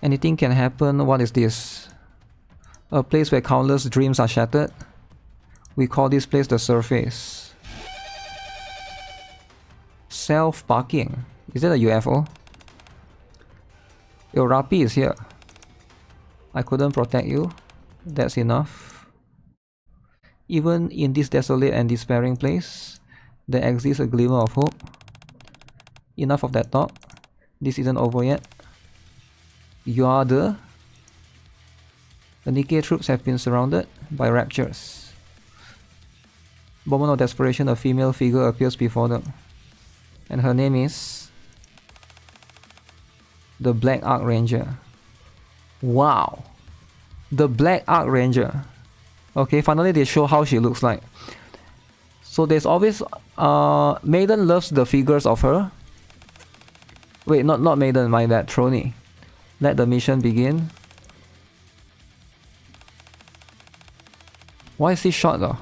Anything can happen. What is this? A place where countless dreams are shattered. We call this place the surface. Self-parking. Is that a UFO? Yo, Rapi is here. I couldn't protect you. That's enough. Even in this desolate and despairing place, there exists a glimmer of hope. Enough of that talk. This isn't over yet. You are the NIKKE troops have been surrounded by raptures. Moment of desperation, a female figure appears before them. And her name is the Black Ark Ranger. Wow. The Black Ark Ranger. Okay, finally they show how she looks like. So there's always Maiden loves the figures of her. Wait, not Maiden, my bad, Trony. Let the mission begin. Why is he shot though?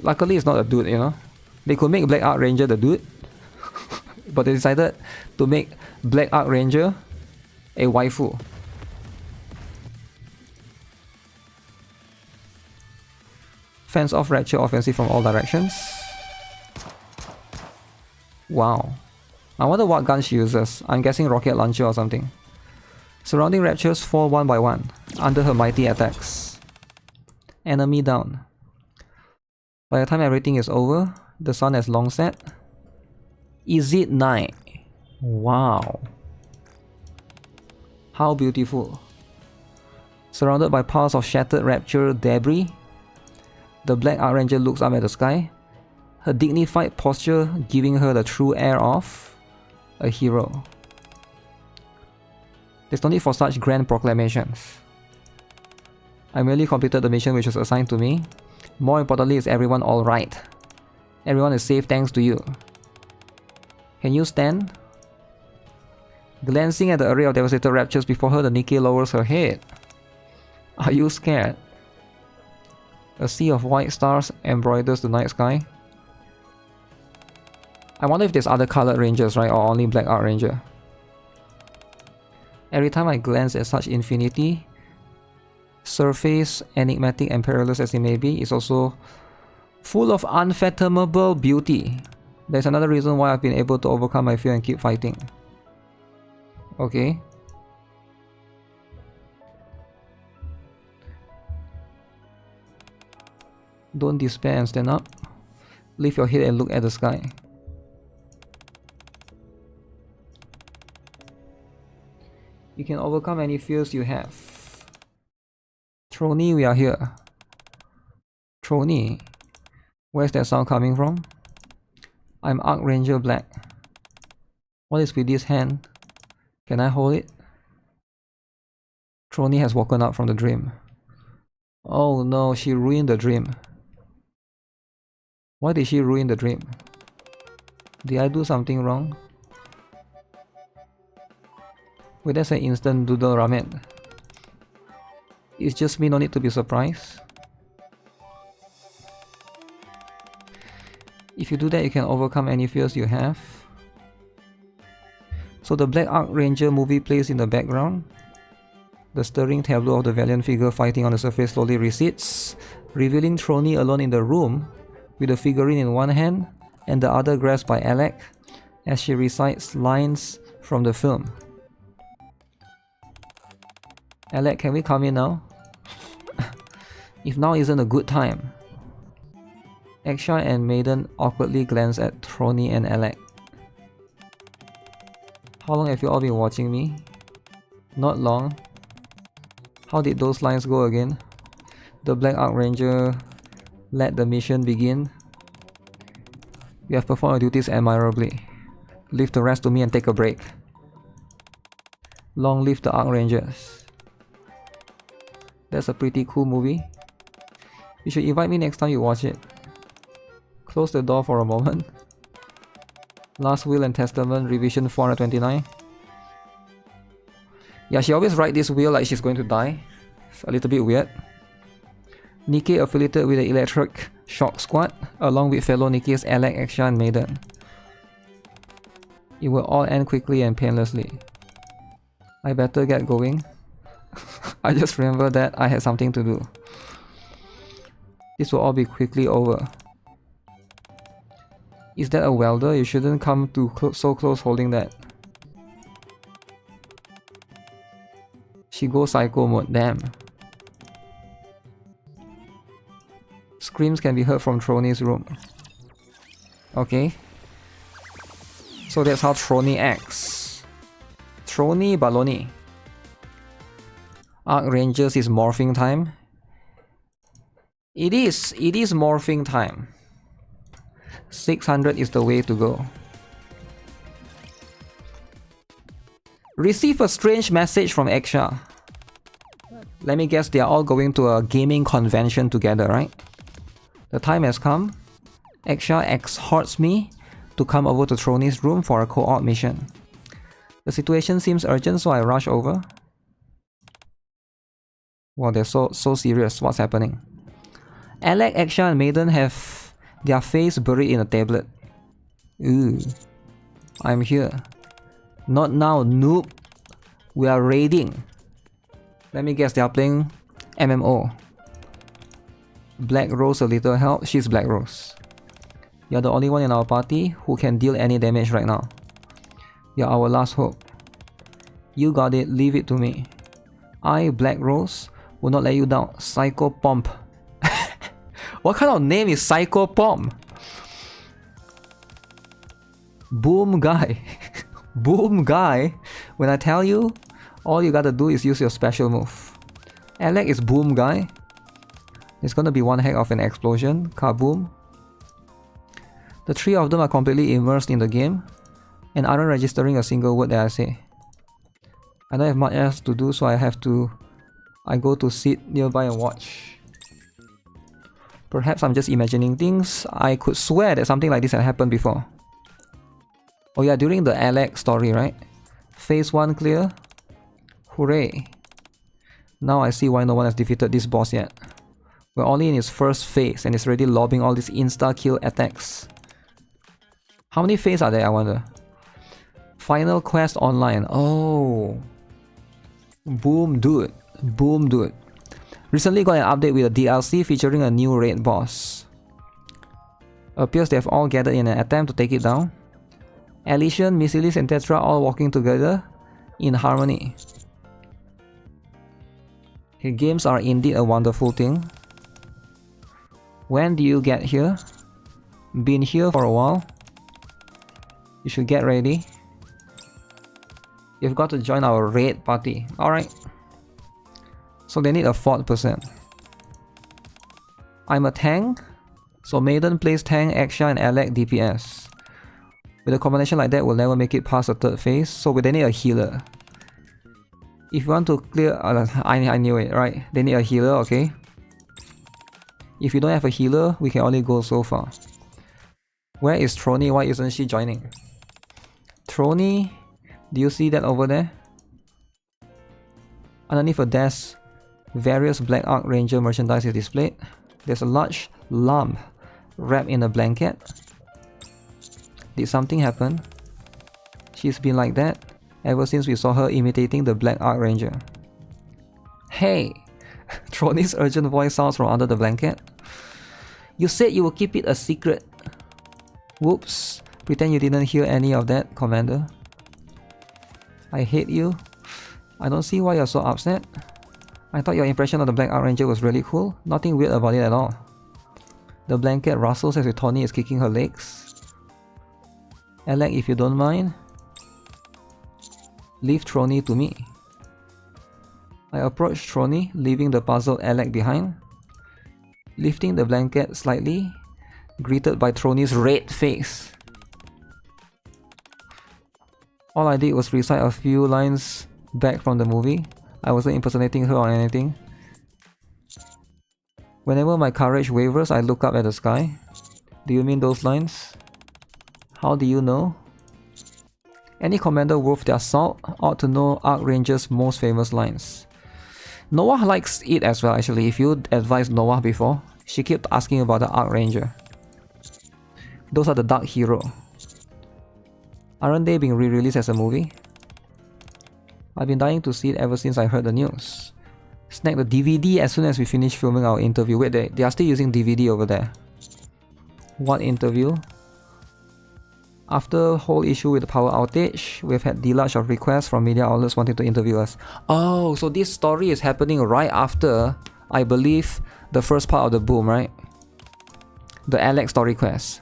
Luckily it's not a dude, you know. They could make Black Ark Ranger the dude. But they decided to make Black Ark Ranger a waifu. Fence off Rapture offensive from all directions. Wow. I wonder what gun she uses. I'm guessing rocket launcher or something. Surrounding Raptures fall one by one under her mighty attacks. Enemy down. By the time everything is over, the sun has long set. Is it night? Wow. How beautiful. Surrounded by piles of shattered Rapture debris, the Black Ark Ranger looks up at the sky, her dignified posture giving her the true air of a hero. There's no need for such grand proclamations. I merely completed the mission which was assigned to me. More importantly, is everyone alright? Everyone is safe thanks to you. Can you stand? Glancing at the array of devastated raptures before her, the NIKKE lowers her head. Are you scared? A sea of white stars embroiders the night sky. I wonder if there's other colored rangers, right? Or only Black Ark Ranger. Every time I glance at such infinity, surface, enigmatic and perilous as it may be, is also full of unfathomable beauty. There's another reason why I've been able to overcome my fear and keep fighting. Okay. Don't despair and stand up. Lift your head and look at the sky. You can overcome any fears you have. Trony, we are here. Trony, where's that sound coming from? I'm Ark Ranger Black. What is with this hand? Can I hold it? Trony has woken up from the dream. Oh no, she ruined the dream. Why did she ruin the dream? Did I do something wrong? Wait, that's an instant doodle ramen. It's just me, no need to be surprised. If you do that, you can overcome any fears you have. So the Black Ark Ranger movie plays in the background. The stirring tableau of the valiant figure fighting on the surface slowly recedes, revealing Trony alone in the room, with a figurine in one hand and the other grasped by Alec, as she recites lines from the film. Alec, can we come in now? If now isn't a good time. Aksha and Maiden awkwardly glance at Trony and Alec. How long have you all been watching me? Not long. How did those lines go again? The Black Ark Ranger, let the mission begin. You have performed your duties admirably. Leave the rest to me and take a break. Long live the Ark Rangers. That's a pretty cool movie. You should invite me next time you watch it. Close the door for a moment. Last Will and Testament, revision 429. Yeah, she always write this will like she's going to die. It's a little bit weird. NIKKE affiliated with the Electric Shock Squad, along with fellow NIKKEs Alec, Aksha and Maiden. It will all end quickly and painlessly. I better get going. I just remember that I had something to do. This will all be quickly over. Is that a welder? You shouldn't come too so close holding that. She goes psycho mode, damn. Screams can be heard from Trony's room. Okay. So that's how Trony acts. Trony baloney. Archrangers is morphing time. It is morphing time. 600 is the way to go. Receive a strange message from Eksha. Let me guess, they are all going to a gaming convention together, right? The time has come. Eksha exhorts me to come over to Trony's room for a co-op mission. The situation seems urgent, so I rush over. Wow, they're so serious. What's happening? Alec, Eksha, and Maiden have their face buried in a tablet. Ooh. I'm here. Not now, noob. We are raiding. Let me guess, they are playing MMO. Black Rose a little help. She's Black Rose. You're the only one in our party who can deal any damage right now. You're our last hope. You got it, leave it to me. I, Black Rose, will not let you down. Psycho Pomp. What kind of name is Psycho Pomp? Boom guy. Boom guy. When I tell you, all you gotta do is use your special move. Alec is boom guy. It's gonna be one heck of an explosion. Kaboom. The three of them are completely immersed in the game and aren't registering a single word that I say. I don't have much else to do, so I go to sit nearby and watch. Perhaps I'm just imagining things. I could swear that something like this had happened before. Oh yeah, during the Alec story, right? Phase 1 clear. Hooray. Now I see why no one has defeated this boss yet. We're only in its first phase and it's already lobbing all these insta-kill attacks. How many phases are there, I wonder? Final quest online. Oh. Boom dude. Boom dude. Recently got an update with a DLC featuring a new raid boss. Appears they have all gathered in an attempt to take it down. Elysian, Misilis and Tetra all walking together in harmony. Okay, games are indeed a wonderful thing. When do you get here? Been here for a while. You should get ready. You've got to join our raid party. Alright. So they need a 4th person. I'm a tank. So Maiden plays tank, Eksha and Alec DPS. With a combination like that, we'll never make it past the 3rd phase. So they need a healer. If you want to clear... I knew it, right? They need a healer, okay? If you don't have a healer, we can only go so far. Where is Trony? Why isn't she joining? Trony, do you see that over there? Underneath a desk, various Black Arc Ranger merchandise is displayed. There's a large lump wrapped in a blanket. Did something happen? She's been like that ever since we saw her imitating the Black Arc Ranger. Hey! Trony's urgent voice sounds from under the blanket. You said you will keep it a secret. Whoops. Pretend you didn't hear any of that, Commander. I hate you. I don't see why you're so upset. I thought your impression of the Black Arc Ranger was really cool. Nothing weird about it at all. The blanket rustles as if Tony is kicking her legs. Alec, if you don't mind, leave Trony to me. I approach Trony, leaving the puzzled Alec behind. Lifting the blanket slightly, greeted by Trony's red face. All I did was recite a few lines back from the movie. I wasn't impersonating her or anything. Whenever my courage wavers, I look up at the sky. Do you mean those lines? How do you know? Any commander worth their salt ought to know Archranger's most famous lines. Noah likes it as well actually. If you advised Noah before, she kept asking about the Archranger. Those are the Dark Hero. Aren't they being re-released as a movie? I've been dying to see it ever since I heard the news. Snag the DVD as soon as we finish filming our interview. Wait, they are still using DVD over there. What interview? After whole issue with the power outage, we've had deluge of requests from media outlets wanting to interview us. Oh, so this story is happening right after, I believe, the first part of the boom, right? The Alex story quest.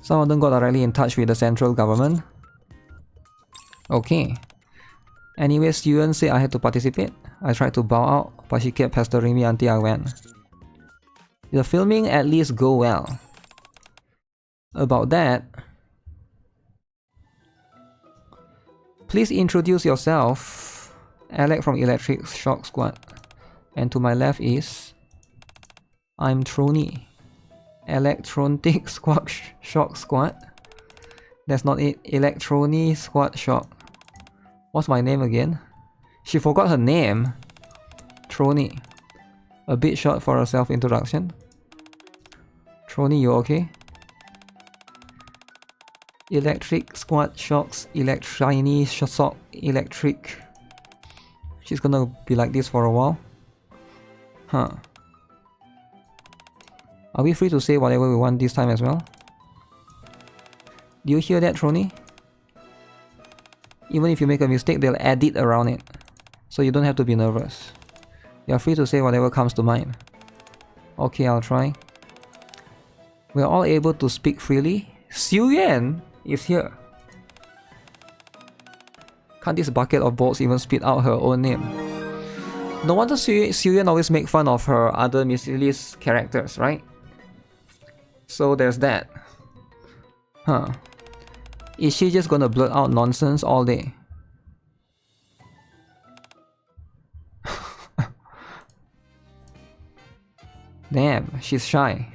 Some of them got directly in touch with the central government. Okay. Anyways, Yuan said I had to participate. I tried to bow out, but she kept pestering me until I went. Did the filming at least go well? About that, please introduce yourself. Alec from Electric Shock Squad. And to my left is... I'm Trony. Electronic Squad Shock Squad. That's not it. Electronic Squad Shock. What's my name again? She forgot her name. Trony. A bit short for a self-introduction. Trony, you okay? Electric Squad Shocks. Electronic Shock. Electric. She's gonna be like this for a while. Huh. Are we free to say whatever we want this time as well? Do you hear that, Trony? Even if you make a mistake, they'll edit around it. So you don't have to be nervous. You're free to say whatever comes to mind. Okay, I'll try. We're all able to speak freely. Xiu Yan is here. Can't this bucket of bolts even spit out her own name? No wonder Xiu Yan always make fun of her other miscellaneous characters, right? So there's that. Huh. Is she just gonna blurt out nonsense all day? Damn, she's shy.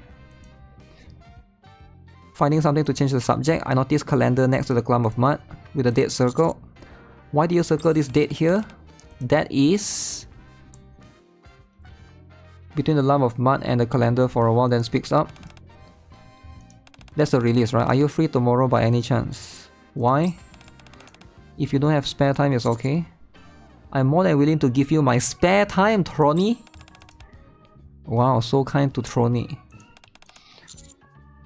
Finding something to change the subject, I noticed calendar next to the clump of mud with a date circle. Why do you circle this date here? That is... between the lump of mud and the calendar for a while, then speaks up. That's the release, right? Are you free tomorrow by any chance? Why? If you don't have spare time, it's okay. I'm more than willing to give you my spare time, Trony. Wow, so kind to Trony.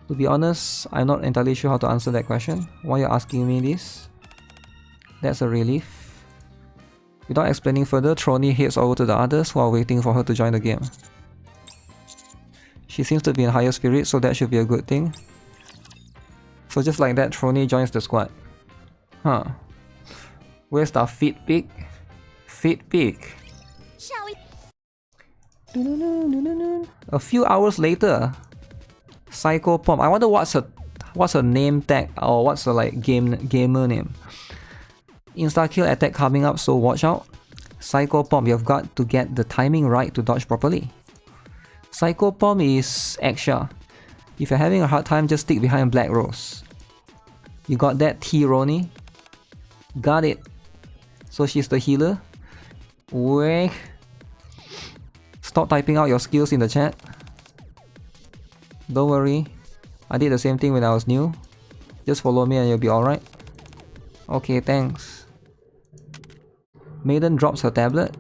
To be honest, I'm not entirely sure how to answer that question. Why are you asking me this? That's a relief. Without explaining further, Trony heads over to the others who are waiting for her to join the game. She seems to be in higher spirits, so that should be a good thing. So just like that, Trony joins the squad. Huh. Where's the fit pick? Fit pick. Shall we? A few hours later, Psycho Pom. I wonder what's her name tag or what's her like gamer name. Insta kill attack coming up, so watch out. Psycho Pom, you've got to get the timing right to dodge properly. Psycho Pom is Exia. If you're having a hard time, just stick behind Black Rose. You got that, T-Roni? Got it. So she's the healer. Wait. Stop typing out your skills in the chat. Don't worry. I did the same thing when I was new. Just follow me and you'll be alright. Okay, thanks. Maiden drops her tablet.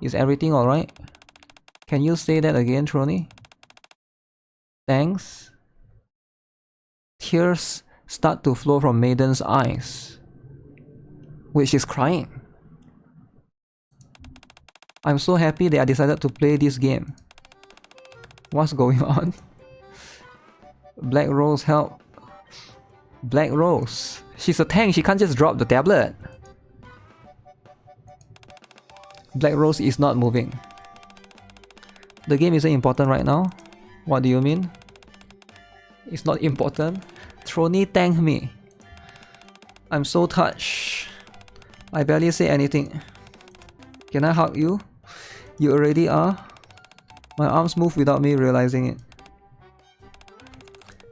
Is everything alright? Can you say that again, Trony? Thanks. Tears start to flow from Maiden's eyes. Wait, she's crying. I'm so happy that I decided to play this game. What's going on? Black Rose, help. Black Rose. She's a tank, she can't just drop the tablet. Black Rose is not moving. The game isn't important right now? What do you mean? It's not important? Trony tanked me. I'm so touched. I barely say anything. Can I hug you? You already are? My arms move without me realizing it.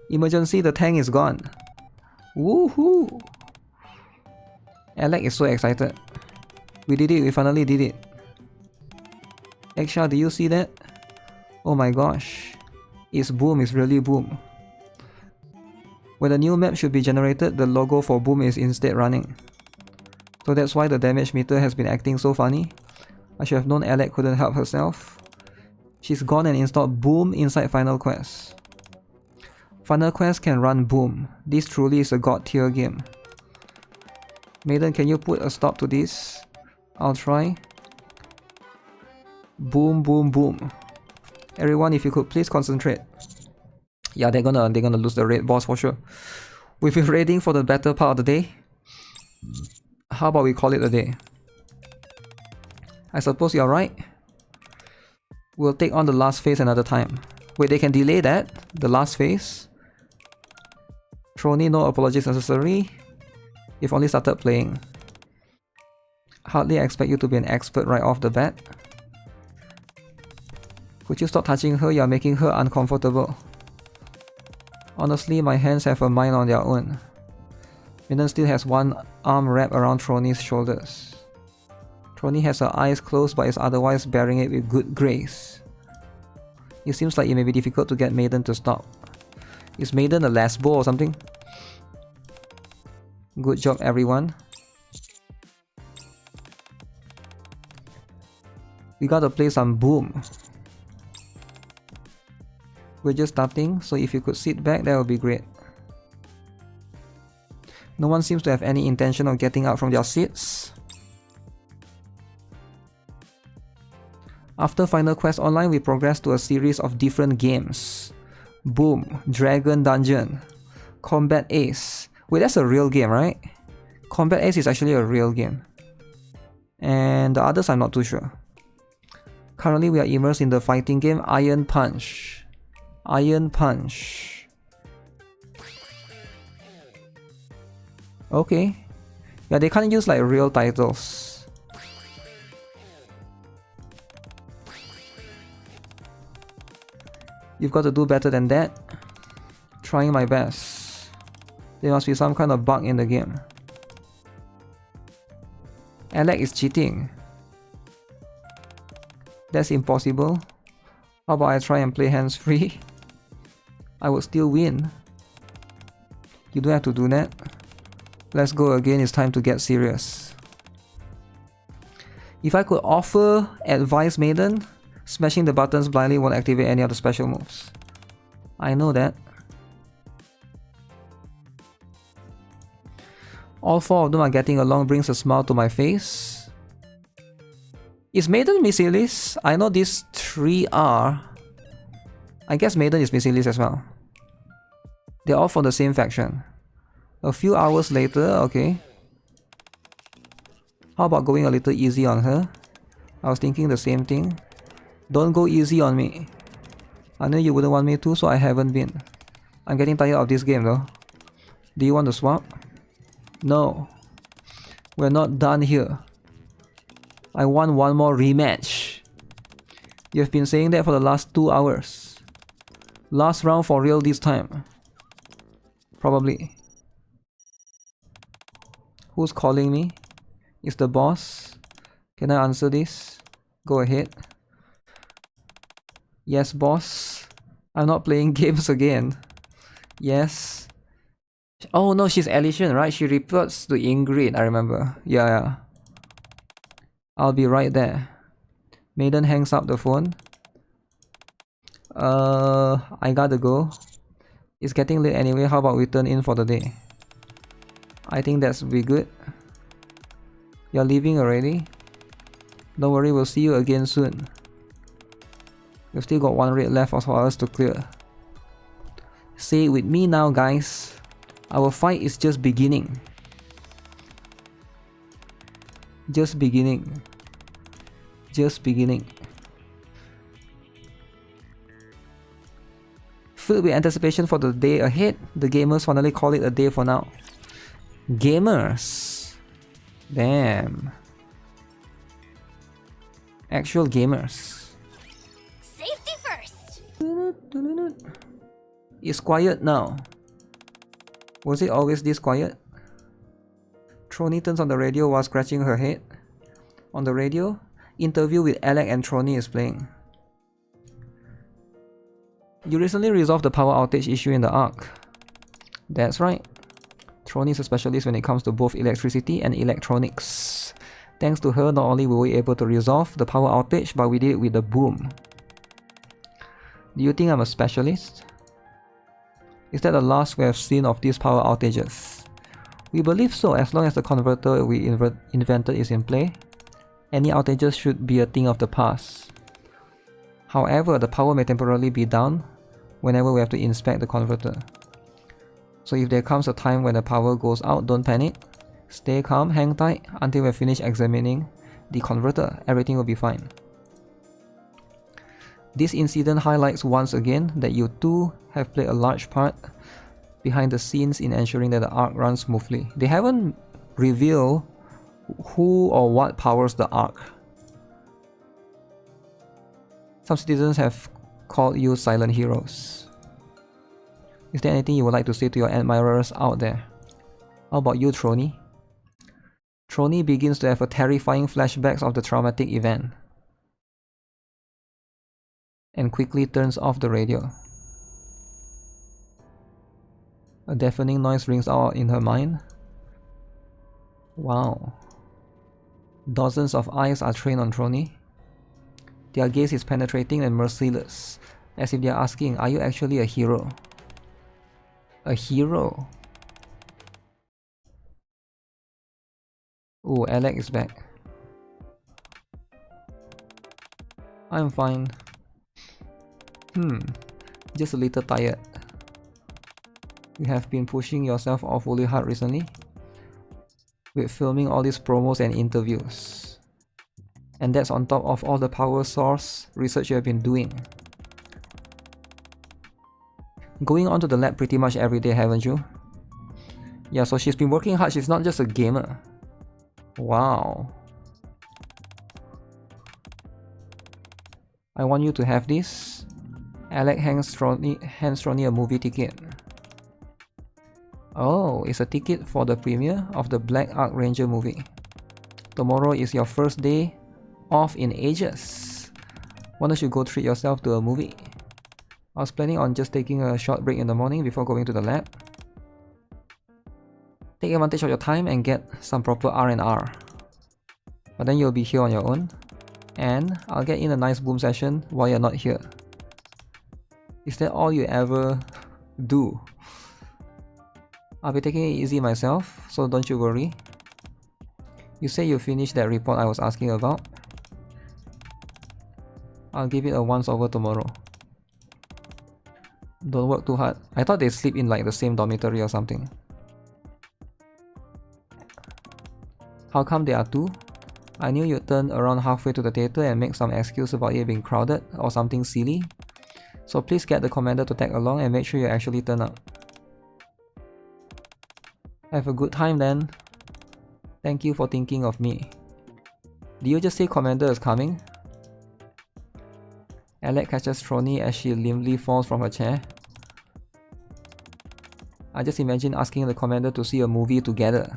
Emergency, the tank is gone. Woohoo! Alec is so excited. We did it, we finally did it. Exia, do you see that? Oh my gosh. It's boom, it's really boom. When a new map should be generated, the logo for Boom is instead running. So that's why the damage meter has been acting so funny. I should have known Alec couldn't help herself. She's gone and installed Boom inside Final Quest. Final Quest can run Boom. This truly is a god tier game. Maiden, can you put a stop to this? I'll try. Boom, boom, boom. Everyone, if you could please concentrate. Yeah, they're gonna lose the raid boss for sure. We've been raiding for the better part of the day. How about we call it a day? I suppose you're right. We'll take on the last phase another time. Wait, they can delay that? The last phase? Trony, no apologies necessary. You've only started playing. Hardly expect you to be an expert right off the bat. Could you stop touching her? You're making her uncomfortable. Honestly, my hands have a mind on their own. Maiden still has one arm wrapped around Trony's shoulders. Trony has her eyes closed but is otherwise bearing it with good grace. It seems like it may be difficult to get Maiden to stop. Is Maiden a lesbo or something? Good job, everyone. We gotta play some Boom. We're just starting, so if you could sit back, that would be great. No one seems to have any intention of getting up from their seats. After Final Quest Online, we progressed to a series of different games. Boom, Dragon Dungeon, Combat Ace. Wait, that's a real game, right? Combat Ace is actually a real game. And the others I'm not too sure. Currently we are immersed in the fighting game Iron Punch. Iron Punch. Okay. Yeah, they can't use like real titles. You've got to do better than that. Trying my best. There must be some kind of bug in the game. Alec is cheating. That's impossible. How about I try and play hands-free? I would still win. You don't have to do that. Let's go again, it's time to get serious. If I could offer advice, Maiden, smashing the buttons blindly won't activate any of the special moves. I know that. All four of them are getting along, brings a smile to my face. Is Maiden Missilis? I know these three are. I guess Maiden is Missilis as well. They're all from the same faction. A few hours later, okay. How about going a little easy on her? I was thinking the same thing. Don't go easy on me. I know you wouldn't want me to, so I haven't been. I'm getting tired of this game though. Do you want to swap? No. We're not done here. I want one more rematch. You've been saying that for the last 2 hours. Last round for real this time. Probably. Who's calling me? Is the boss? Can I answer this? Go ahead. Yes, boss. I'm not playing games again. Yes. Oh no, she's Elysian, right? She reports to Ingrid, I remember. Yeah. I'll be right there. Maiden hangs up the phone. I gotta go. It's getting late anyway, how about we turn in for the day? I think that's be good. You're leaving already? Don't worry, we'll see you again soon. We've still got one raid left for us to clear. Say it with me now, guys. Our fight is just beginning. Just beginning. Just beginning. Filled with anticipation for the day ahead, the gamers finally call it a day for now. Gamers. Damn. Actual gamers. Safety first. It's quiet now. Was it always this quiet? Trony turns on the radio while scratching her head. On the radio, interview with Alec and Trony is playing. You recently resolved the power outage issue in the Ark. That's right. Trony is a specialist when it comes to both electricity and electronics. Thanks to her, not only were we able to resolve the power outage, but we did it with a boom. Do you think I'm a specialist? Is that the last we have seen of these power outages? We believe so, as long as the converter we invented is in play. Any outages should be a thing of the past. However, the power may temporarily be down whenever we have to inspect the converter. So if there comes a time when the power goes out, don't panic. Stay calm, hang tight until we finish examining the converter. Everything will be fine. This incident highlights once again that you two have played a large part behind the scenes in ensuring that the Ark runs smoothly. They haven't revealed who or what powers the Ark. Some citizens have called you silent heroes. Is there anything you would like to say to your admirers out there? How about you, Trony? Trony begins to have a terrifying flashbacks of the traumatic event and quickly turns off the radio. A deafening noise rings out in her mind. Wow. Dozens of eyes are trained on Trony. Their gaze is penetrating and merciless, as if they are asking, are you actually a hero? A hero? Oh, Alec is back. I'm fine. Just a little tired. You have been pushing yourself awfully hard recently with filming all these promos and interviews. And that's on top of all the power source research you have been doing. Going onto the lab pretty much every day, haven't you? Yeah, so she's been working hard. She's not just a gamer. Wow. I want you to have this. Alec hands Trony a movie ticket. Oh, it's a ticket for the premiere of the Black Ark Ranger movie. Tomorrow is your first day off in ages. Why don't you go treat yourself to a movie? I was planning on just taking a short break in the morning before going to the lab. Take advantage of your time and get some proper R&R. But then you'll be here on your own, and I'll get in a nice boom session while you're not here. Is that all you ever do? I'll be taking it easy myself, so don't you worry. You say you finished that report I was asking about. I'll give it a once over tomorrow. Don't work too hard. I thought they sleep in like the same dormitory or something. How come there are two? I knew you'd turn around halfway to the theater and make some excuse about it being crowded or something silly. So please get the commander to tag along and make sure you actually turn up. Have a good time then. Thank you for thinking of me. Did you just say commander is coming? Alec catches Trony as she limply falls from her chair. I just imagine asking the commander to see a movie together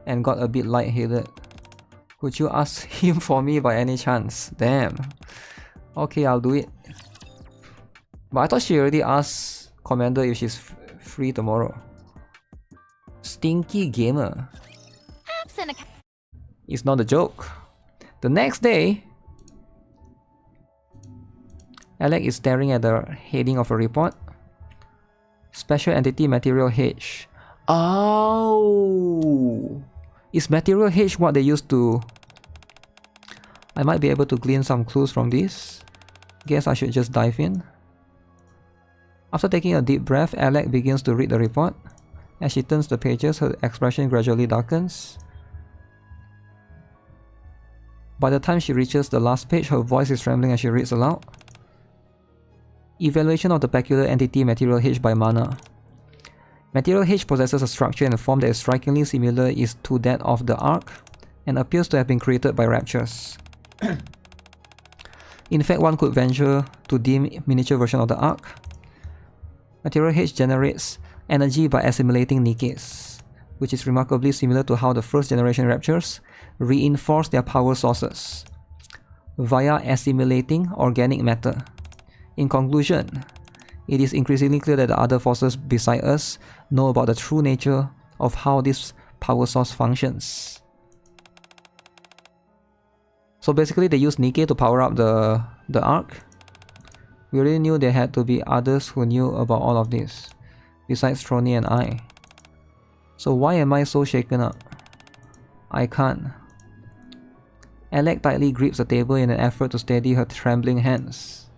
and got a bit lightheaded. Could you ask him for me by any chance? Damn. Okay, I'll do it. But I thought she already asked commander if she's free tomorrow. Stinky gamer. It's not a joke. The next day, Alec is staring at the heading of a report. Special Entity Material H. Oh! Is Material H what they used to... I might be able to glean some clues from this. Guess I should just dive in. After taking a deep breath, Alec begins to read the report. As she turns the pages, her expression gradually darkens. By the time she reaches the last page, her voice is trembling as she reads aloud. Evaluation of the peculiar entity Material H by Mana. Material H possesses a structure and a form that is strikingly similar to that of the Ark and appears to have been created by raptures. In fact, one could venture to deem miniature version of the Ark. Material H generates energy by assimilating NIKKEs, which is remarkably similar to how the first generation raptures reinforce their power sources via assimilating organic matter. In conclusion, It is increasingly clear that the other forces beside us know about the true nature of how this power source functions. So basically they used NIKKE to power up the Ark. We already knew there had to be others who knew about all of this, besides Trony and I. So why am I so shaken up? I can't. Alec tightly grips the table in an effort to steady her trembling hands.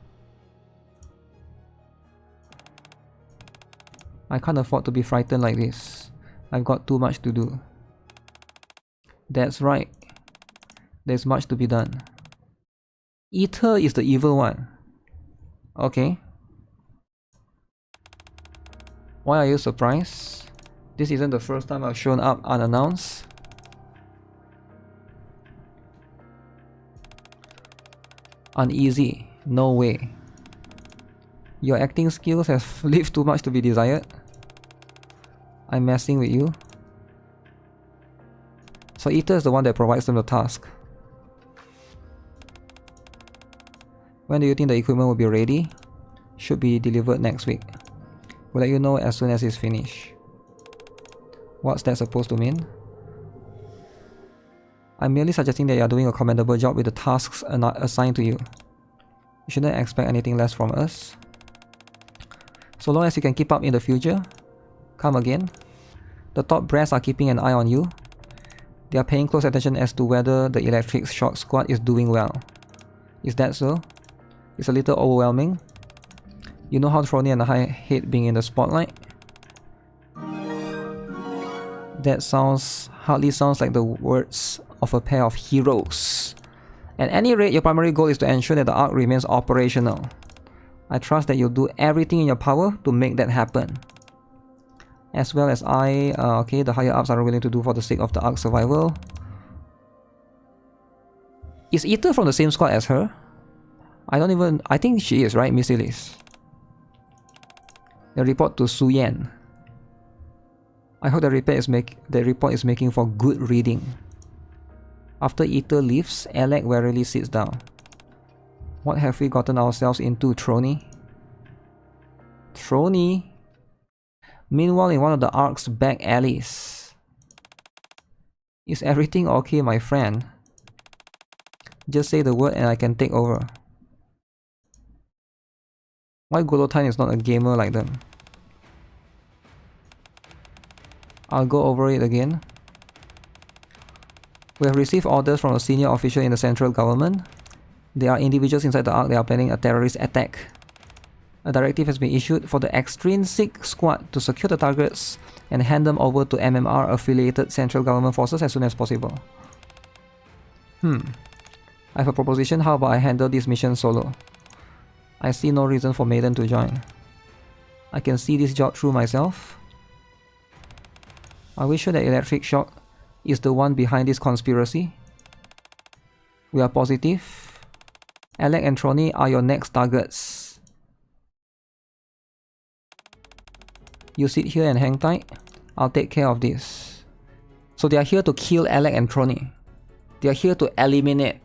I can't afford to be frightened like this. I've got too much to do. That's right. There's much to be done. Ether is the evil one. Okay. Why are you surprised? This isn't the first time I've shown up unannounced. Uneasy. No way. Your acting skills have left too much to be desired. I'm messing with you. So Ether is the one that provides them the task. When do you think the equipment will be ready? Should be delivered next week. We'll let you know as soon as it's finished. What's that supposed to mean? I'm merely suggesting that you are doing a commendable job with the tasks assigned to you. You shouldn't expect anything less from us. So long as you can keep up in the future, come again. The top brass are keeping an eye on you. They are paying close attention as to whether the electric shock squad is doing well. Is that so? It's a little overwhelming. You know how Trony and I hate being in the spotlight? That hardly sounds like the words of a pair of heroes. At any rate, your primary goal is to ensure that the Ark remains operational. I trust that you'll do everything in your power to make that happen. As well as the higher ups are willing to do for the sake of the Ark's survival. Is Ether from the same squad as her? I think she is, right, Miss Elise? The report to Su Yan. I hope the report is making for good reading. After Ether leaves, Alec warily sits down. What have we gotten ourselves into, Trony? Trony? Meanwhile, in one of the Ark's back alleys. Is everything okay, my friend? Just say the word and I can take over. Why Golotine is not a gamer like them? I'll go over it again. We have received orders from a senior official in the central government. There are individuals inside the Ark that are planning a terrorist attack. A directive has been issued for the extrinsic squad to secure the targets and hand them over to MMR-affiliated central government forces as soon as possible. I have a proposition. How about I handle this mission solo? I see no reason for Maiden to join. I can see this job through myself. Are we sure that Electric Shock is the one behind this conspiracy? We are positive. Alec and Trony are your next targets. You sit here and hang tight. I'll take care of this. So they are here to kill Alec and Trony. They are here to eliminate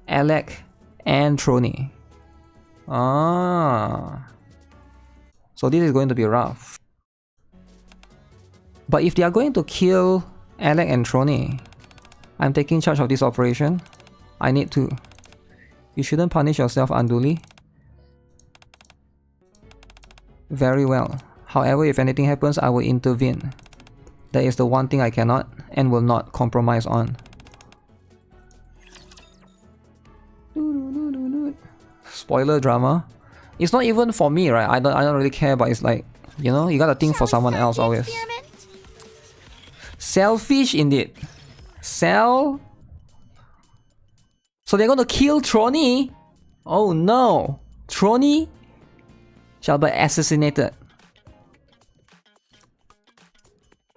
Alec and Trony. So this is going to be rough. But if they are going to kill Alec and Trony, I'm taking charge of this operation. I need to. You shouldn't punish yourself unduly. Very well. However, if anything happens, I will intervene. That is the one thing I cannot and will not compromise on. Spoiler drama. It's not even for me, right? I don't really care, but it's like, you know, you gotta think for someone else always. Selfish indeed. So they're gonna kill Trony? Oh no! Trony shall be assassinated.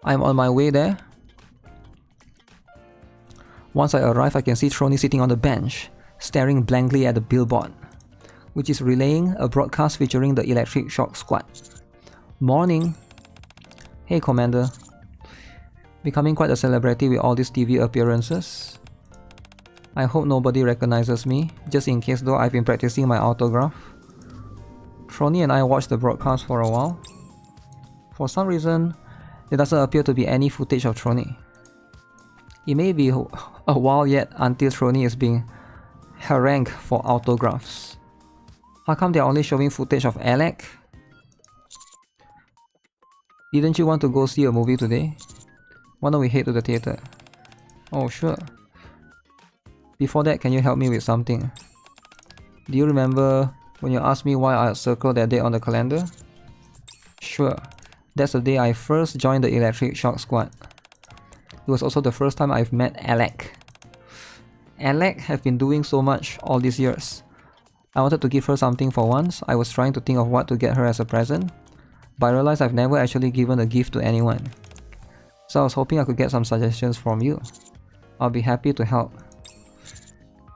I'm on my way there. Once I arrive, I can see Trony sitting on the bench, staring blankly at the billboard, which is relaying a broadcast featuring the Electric Shock Squad. Morning. Hey, Commander. Becoming quite a celebrity with all these TV appearances. I hope nobody recognizes me, just in case though I've been practicing my autograph. Trony and I watched the broadcast for a while. For some reason, there doesn't appear to be any footage of Trony. It may be a while yet until Trony is being harangued for autographs. How come they're only showing footage of Alec? Didn't you want to go see a movie today? Why don't we head to the theatre? Oh, sure. Before that, can you help me with something? Do you remember when you asked me why I circled that date on the calendar? Sure. That's the day I first joined the Electric Shock Squad. It was also the first time I've met Alec. Alec have been doing so much all these years. I wanted to give her something for once. I was trying to think of what to get her as a present, but I realized I've never actually given a gift to anyone. So I was hoping I could get some suggestions from you. I'll be happy to help.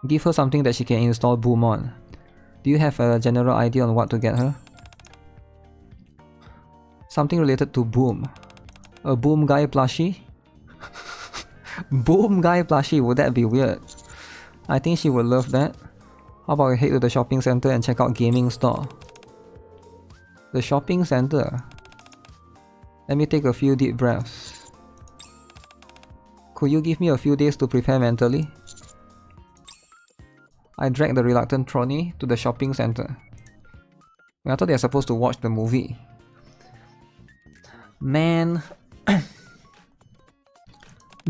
Give her something that she can install Boom on. Do you have a general idea on what to get her? Something related to Boom. A Boom Guy plushie? Boom Guy plushie, would that be weird? I think she would love that. How about we head to the shopping center and check out gaming store? The shopping center? Let me take a few deep breaths. Could you give me a few days to prepare mentally? I dragged the reluctant Trony to the shopping center. I thought they are supposed to watch the movie. Man.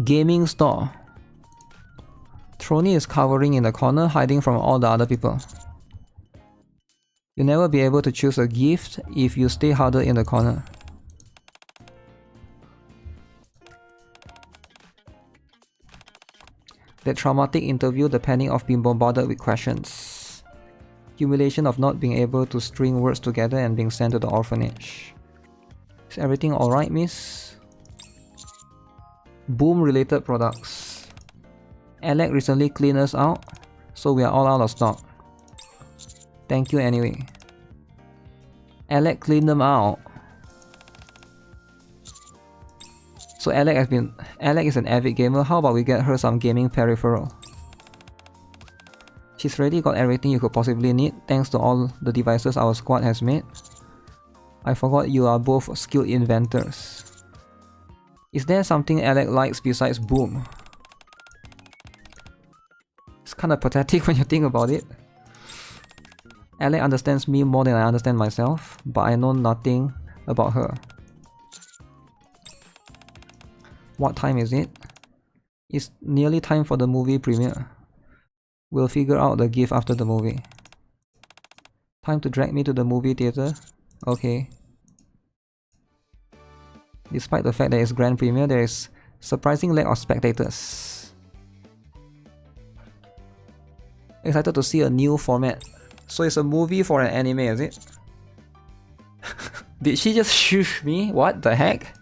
Gaming store. Trony is cowering in the corner, hiding from all the other people. You'll never be able to choose a gift if you stay huddled in the corner. That traumatic interview, the panic of being bombarded with questions. Humiliation of not being able to string words together and being sent to the orphanage. Is everything alright, miss? Boom related products. Alec recently cleaned us out, so we are all out of stock. Thank you anyway. Alec cleaned them out. So Alec is an avid gamer. How about we get her some gaming peripheral? She's already got everything you could possibly need thanks to all the devices our squad has made. I forgot you are both skilled inventors. Is there something Alec likes besides Boom? It's kinda pathetic when you think about it. Alec understands me more than I understand myself, but I know nothing about her. What time is it? It's nearly time for the movie premiere. We'll figure out the gift after the movie. Time to drag me to the movie theater? Okay. Despite the fact that it's grand premiere, there is surprising lack of spectators. Excited to see a new format. So it's a movie for an anime, is it? Did she just shush me? What the heck?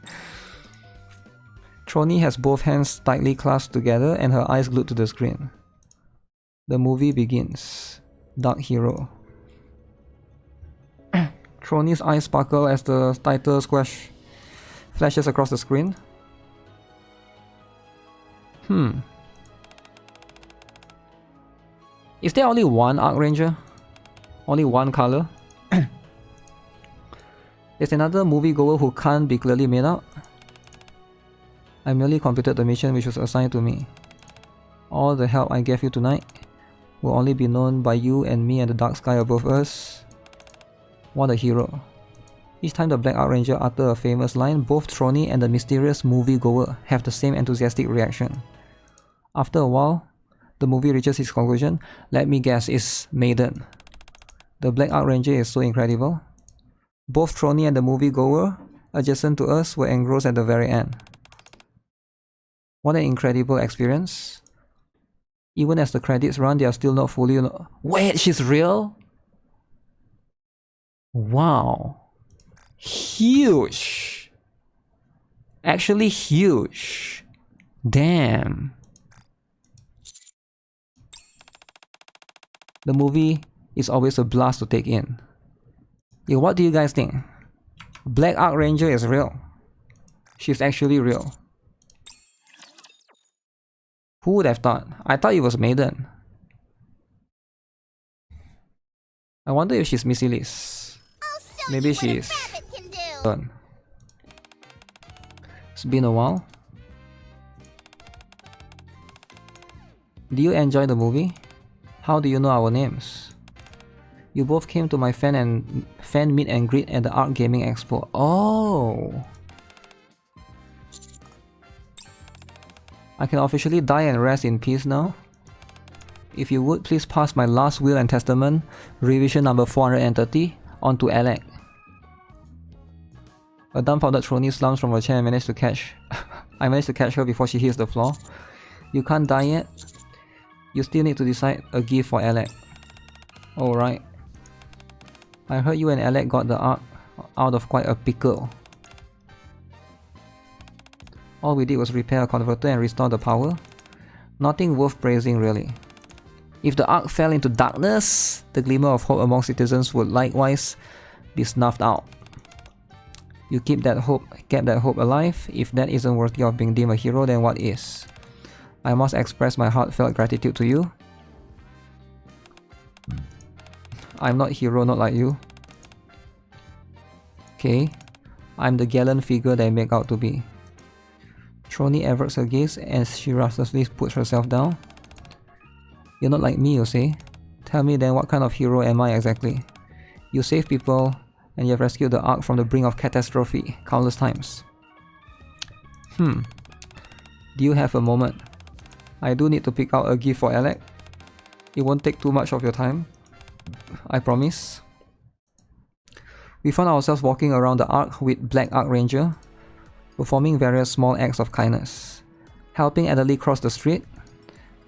Trony has both hands tightly clasped together and her eyes glued to the screen. The movie begins. Dark Hero. Trony's eyes sparkle as the title flashes across the screen. Is there only one Arc Ranger? Only one color? There's another moviegoer who can't be clearly made out. I merely completed the mission which was assigned to me. All the help I gave you tonight will only be known by you and me and the dark sky above us. What a hero. Each time the Black Arc Ranger utters a famous line, both Trony and the mysterious moviegoer have the same enthusiastic reaction. After a while, the movie reaches its conclusion. Let me guess, it's Maiden. The Black Arc Ranger is so incredible. Both Trony and the moviegoer adjacent to us were engrossed at the very end. What an incredible experience. Even as the credits run, they are still not fully... Wait, she's real? Wow. Huge. Actually huge. Damn. The movie is always a blast to take in. Yo, what do you guys think? Black Arc Ranger is real. She's actually real. Who would have thought? I thought it was Maiden. I wonder if she's Missy Liz. show Maybe you what a she's rabbit can do. done. It's been a while. Do you enjoy the movie? How do you know our names? You both came to my fan meet and greet at the Arc Gaming Expo. Oh! I can officially die and rest in peace now. If you would, please pass my last will and testament, revision number 430, on to Alec. A dumbfounded Trony slumps from her chair and managed to catch... I managed to catch her before she hits the floor. You can't die yet? You still need to decide a gift for Alec. Alright. I heard you and Alec got the Ark out of quite a pickle. All we did was repair a converter and restore the power. Nothing worth praising really. If the Ark fell into darkness, the glimmer of hope among citizens would likewise be snuffed out. You kept that hope alive. If that isn't worthy of being deemed a hero, then what is? I must express my heartfelt gratitude to you. I'm not hero, not like you. Okay, I'm the gallant figure that I make out to be. Trony averts her gaze as she restlessly puts herself down. You're not like me, you say? Tell me then, what kind of hero am I exactly? You save people, and you have rescued the Ark from the brink of catastrophe countless times. Do you have a moment? I do need to pick out a gift for Alec. It won't take too much of your time. I promise. We found ourselves walking around the Ark with Black Ark Ranger, performing various small acts of kindness, helping elderly cross the street,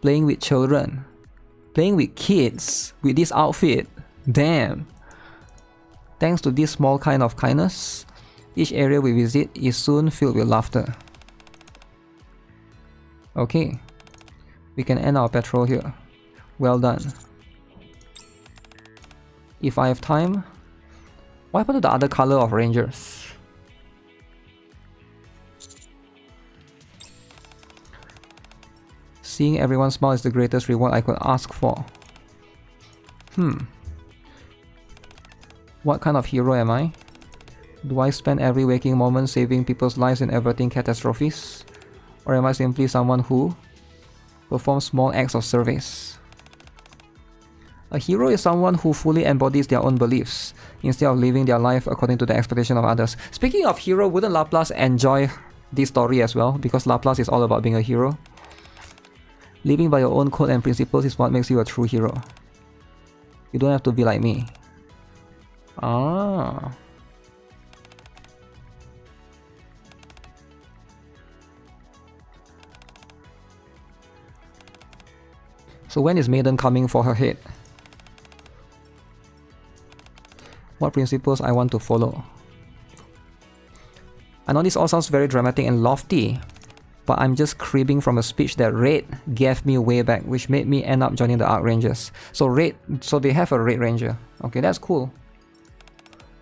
playing with children, playing with kids with this outfit. Damn! Thanks to this small kind of kindness, each area we visit is soon filled with laughter. Okay, we can end our patrol here. Well done. If I have time, what happened to the other color of rangers? Seeing everyone smile is the greatest reward I could ask for. What kind of hero am I? Do I spend every waking moment saving people's lives and averting catastrophes? Or am I simply someone who performs small acts of service? A hero is someone who fully embodies their own beliefs, instead of living their life according to the expectation of others. Speaking of hero, wouldn't Laplace enjoy this story as well? Because Laplace is all about being a hero. Living by your own code and principles is what makes you a true hero. You don't have to be like me. Ah. So when is Maiden coming for her head? What principles I want to follow? I know this all sounds very dramatic and lofty, but I'm just cribbing from a speech that Red gave me way back, which made me end up joining the Arc Rangers. So they have a Red Ranger. Okay, that's cool.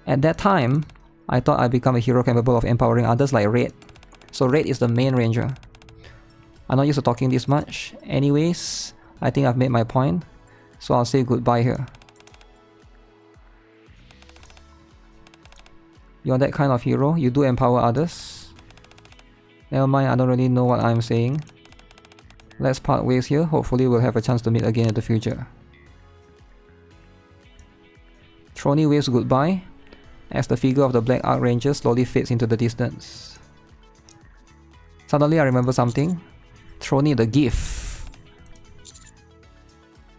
At that time, I thought I'd become a hero capable of empowering others like Red. So Red is the main ranger. I'm not used to talking this much. Anyways, I think I've made my point, so I'll say goodbye here. You're that kind of hero, you do empower others. Never mind, I don't really know what I'm saying. Let's part ways here, hopefully we'll have a chance to meet again in the future. Trony waves goodbye as the figure of the Black Arc Ranger slowly fades into the distance. Suddenly I remember something. Trony the gift.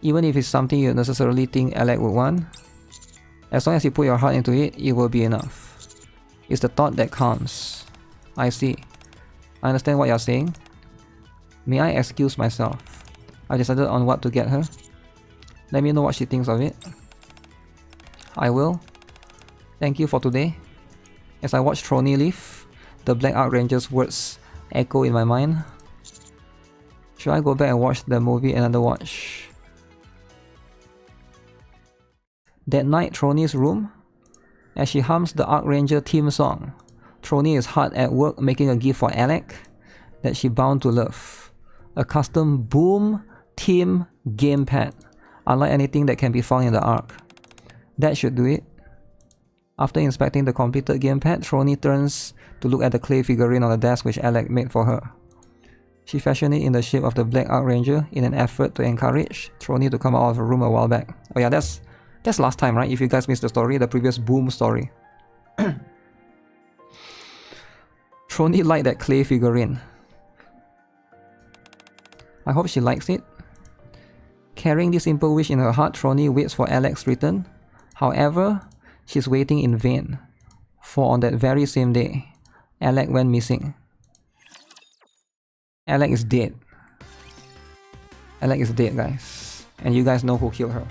Even if it's something you necessarily think Alec would want, as long as you put your heart into it, it will be enough. It's the thought that counts. I see. I understand what you're saying. May I excuse myself? I decided on what to get her. Let me know what she thinks of it. I will. Thank you for today. As I watch Trony leave, the Black Arc Ranger's words echo in my mind. Should I go back and watch the movie another watch? That night, Trony's room. As she hums the Arc Ranger theme song, Trony is hard at work making a gift for Alec that she bound to love. A custom Boom Team gamepad, unlike anything that can be found in the Arc. That should do it. After inspecting the completed gamepad, Trony turns to look at the clay figurine on the desk which Alec made for her. She fashioned it in the shape of the Black Ark Ranger in an effort to encourage Trony to come out of the room a while back. Oh yeah, that's last time, right? If you guys missed the story, the previous Boom story. Trony liked that clay figurine. I hope she likes it. Carrying this simple wish in her heart, Trony waits for Alec's return. However, she's waiting in vain, for on that very same day, Alec went missing. Alec is dead. Alec is dead, guys. And you guys know who killed her.